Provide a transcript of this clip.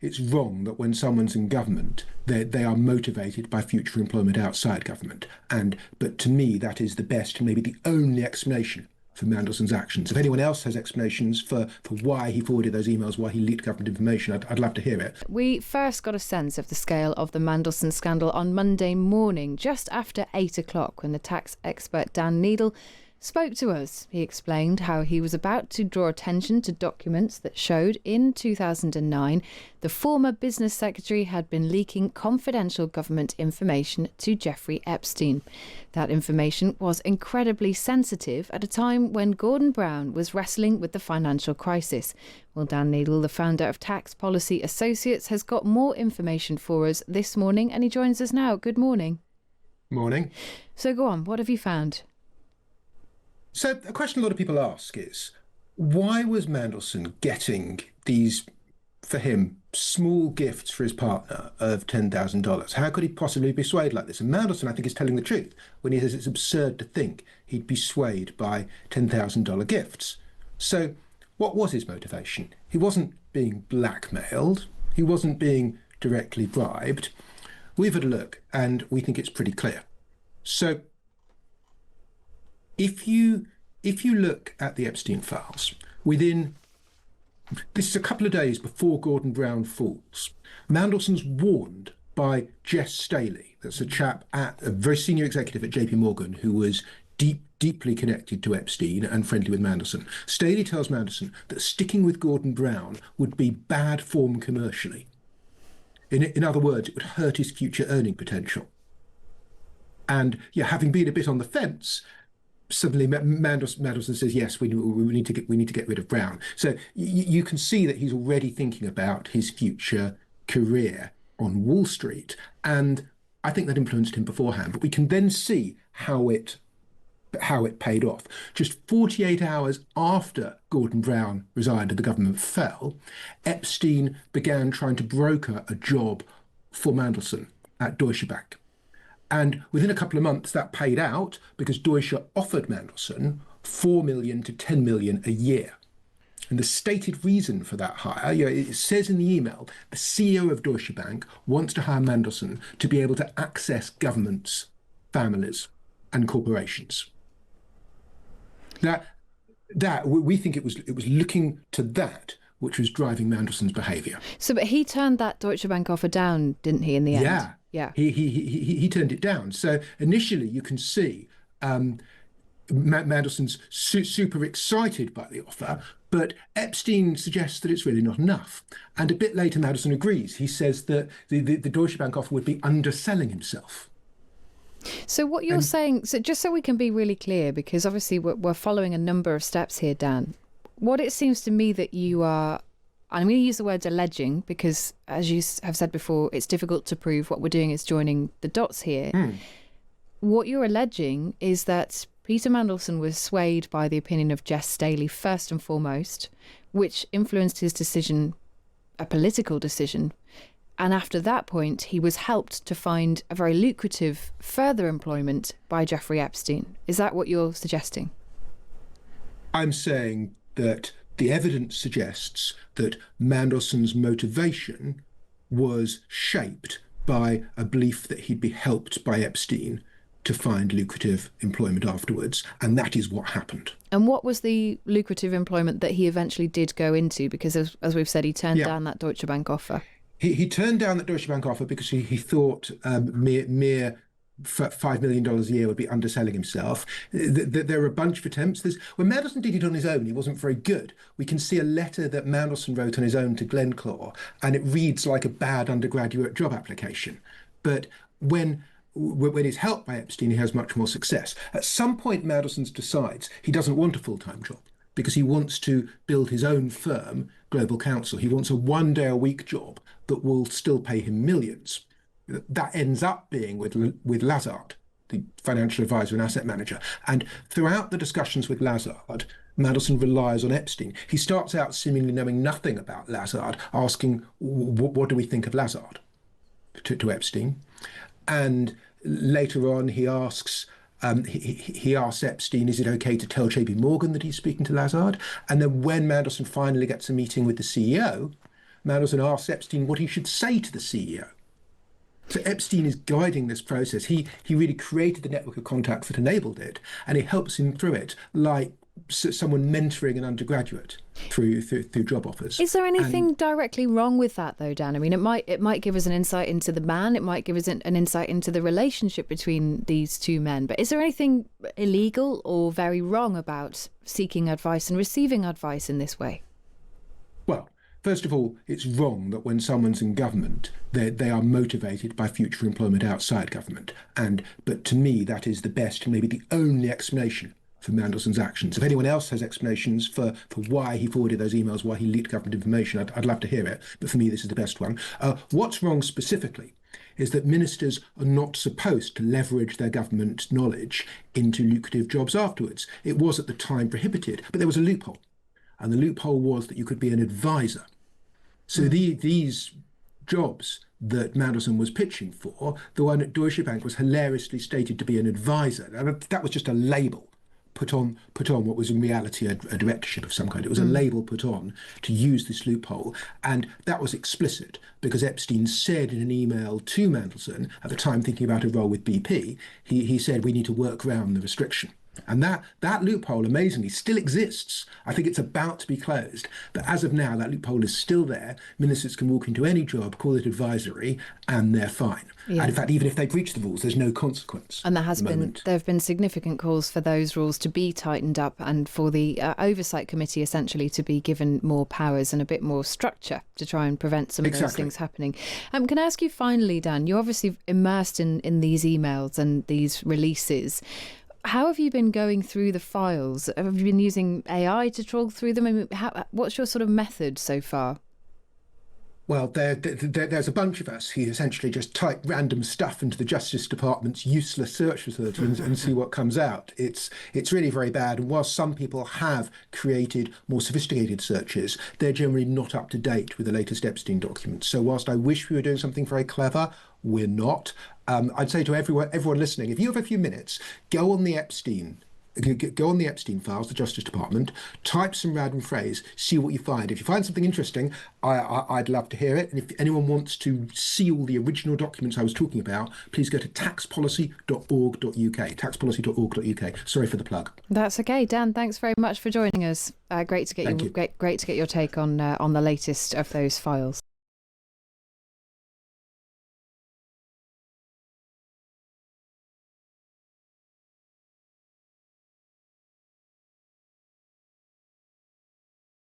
it's wrong that when someone's in government, they are motivated by future employment outside government. But to me, that is the best, maybe the only explanation for Mandelson's actions. If anyone else has explanations for why he forwarded those emails, why he leaked government information, I'd love to hear it. We first got a sense of the scale of the Mandelson scandal on Monday morning, just after 8 o'clock, when the tax expert Dan Neidle spoke to us. He explained how he was about to draw attention to documents that showed in 2009 the former business secretary had been leaking confidential government information to Jeffrey Epstein. That information was incredibly sensitive at a time when Gordon Brown was wrestling with the financial crisis. Well, Dan Neidle, the founder of Tax Policy Associates, has got more information for us this morning, and he joins us now. Good morning. Morning. So go on, what have you found? So a question a lot of people ask is, why was Mandelson getting these, for him, small gifts for his partner of $10,000? How could he possibly be swayed like this? And Mandelson, I think, is telling the truth when he says it's absurd to think he'd be swayed by $10,000 gifts. So what was his motivation? He wasn't being blackmailed. He wasn't being directly bribed. We've had a look and we think it's pretty clear. So if you look at the Epstein files, this is a couple of days before Gordon Brown falls, Mandelson's warned by Jess Staley, that's a very senior executive at JP Morgan who was deeply connected to Epstein and friendly with Mandelson. Staley tells Mandelson that sticking with Gordon Brown would be bad form commercially. In other words, it would hurt his future earning potential. And having been a bit on the fence, suddenly Mandelson says, yes, we need to get rid of Brown. So you can see that he's already thinking about his future career on Wall Street. And I think that influenced him beforehand. But we can then see how it paid off. Just 48 hours after Gordon Brown resigned and the government fell, Epstein began trying to broker a job for Mandelson at Deutsche Bank. And within a couple of months, that paid out because Deutsche offered Mandelson $4 million to $10 million a year. And the stated reason for that hire, it says in the email, the CEO of Deutsche Bank wants to hire Mandelson to be able to access governments, families, and corporations. That we think it was looking to that which was driving Mandelson's behaviour. So, but he turned that Deutsche Bank offer down, didn't he, in the end? Yeah. He turned it down. So initially you can see Mandelson's super excited by the offer, but Epstein suggests that it's really not enough. And a bit later, Mandelson agrees. He says that the Deutsche Bank offer would be underselling himself. So what you're saying, so just so we can be really clear, because obviously we're following a number of steps here, Dan, what it seems to me that you are, I'm going to use the words alleging because, as you have said before, it's difficult to prove. What we're doing is joining the dots here. What you're alleging is that Peter Mandelson was swayed by the opinion of Jess Staley first and foremost, which influenced his decision, a political decision. And after that point, he was helped to find a very lucrative further employment by Jeffrey Epstein. Is that what you're suggesting? I'm saying that the evidence suggests that Mandelson's motivation was shaped by a belief that he'd be helped by Epstein to find lucrative employment afterwards. And that is what happened. And what was the lucrative employment that he eventually did go into? Because as we've said, he turned down that Deutsche Bank offer. He turned down that Deutsche Bank offer because he thought mere $5 million a year would be underselling himself. There are a bunch of attempts. When Mandelson did it on his own, he wasn't very good. We can see a letter that Mandelson wrote on his own to Glencore, and it reads like a bad undergraduate job application. But when he's helped by Epstein, he has much more success. At some point, Mandelson decides he doesn't want a full-time job because he wants to build his own firm, Global Counsel. He wants a one-day-a-week job that will still pay him millions. That ends up being with Lazard, the financial advisor and asset manager. And throughout the discussions with Lazard, Mandelson relies on Epstein. He starts out seemingly knowing nothing about Lazard, asking, what do we think of Lazard, to Epstein. And later on, he asks Epstein, is it okay to tell JP Morgan that he's speaking to Lazard? And then when Mandelson finally gets a meeting with the CEO, Mandelson asks Epstein what he should say to the CEO. So Epstein is guiding this process. He really created the network of contacts that enabled it, and it helps him through it, like someone mentoring an undergraduate through job offers. Is there anything directly wrong with that, though, Dan? I mean, it might give us an insight into the man. It might give us an insight into the relationship between these two men. But is there anything illegal or very wrong about seeking advice and receiving advice in this way? Well, first of all, it's wrong that when someone's in government, they are motivated by future employment outside government. But to me, that is the best and maybe the only explanation for Mandelson's actions. If anyone else has explanations for why he forwarded those emails, why he leaked government information, I'd love to hear it. But for me, this is the best one. What's wrong specifically is that ministers are not supposed to leverage their government knowledge into lucrative jobs afterwards. It was at the time prohibited, but there was a loophole. And the loophole was that you could be an advisor. So these jobs that Mandelson was pitching for, the one at Deutsche Bank was hilariously stated to be an advisor. Now, that was just a label put on what was in reality a directorship of some kind. It was a label put on to use this loophole. And that was explicit because Epstein said in an email to Mandelson, at the time thinking about a role with BP, he said, we need to work around the restriction. And that loophole, amazingly, still exists. I think it's about to be closed. But as of now, that loophole is still there. Ministers can walk into any job, call it advisory, and they're fine. Yeah. And in fact, even if they breach the rules, there's no consequence. And there have been significant calls for those rules to be tightened up and for the oversight committee essentially to be given more powers and a bit more structure to try and prevent some of those things happening. Can I ask you finally, Dan, you're obviously immersed in these emails and these releases. How have you been going through the files? Have you been using AI to trawl through them? I mean, what's your sort of method so far? Well, there's a bunch of us who essentially just type random stuff into the Justice Department's useless search result and see what comes out. It's really very bad. And whilst some people have created more sophisticated searches, they're generally not up to date with the latest Epstein documents. So whilst I wish we were doing something very clever, we're not. I'd say to everyone listening, if you have a few minutes, go on the Epstein files, the Justice Department, type some random phrase, see what you find. If you find something interesting, I'd love to hear it. And if anyone wants to see all the original documents I was talking about, please go to taxpolicy.org.uk, taxpolicy.org.uk. Sorry for the plug. That's okay. Dan, thanks very much for joining us. Great to get your take on the latest of those files.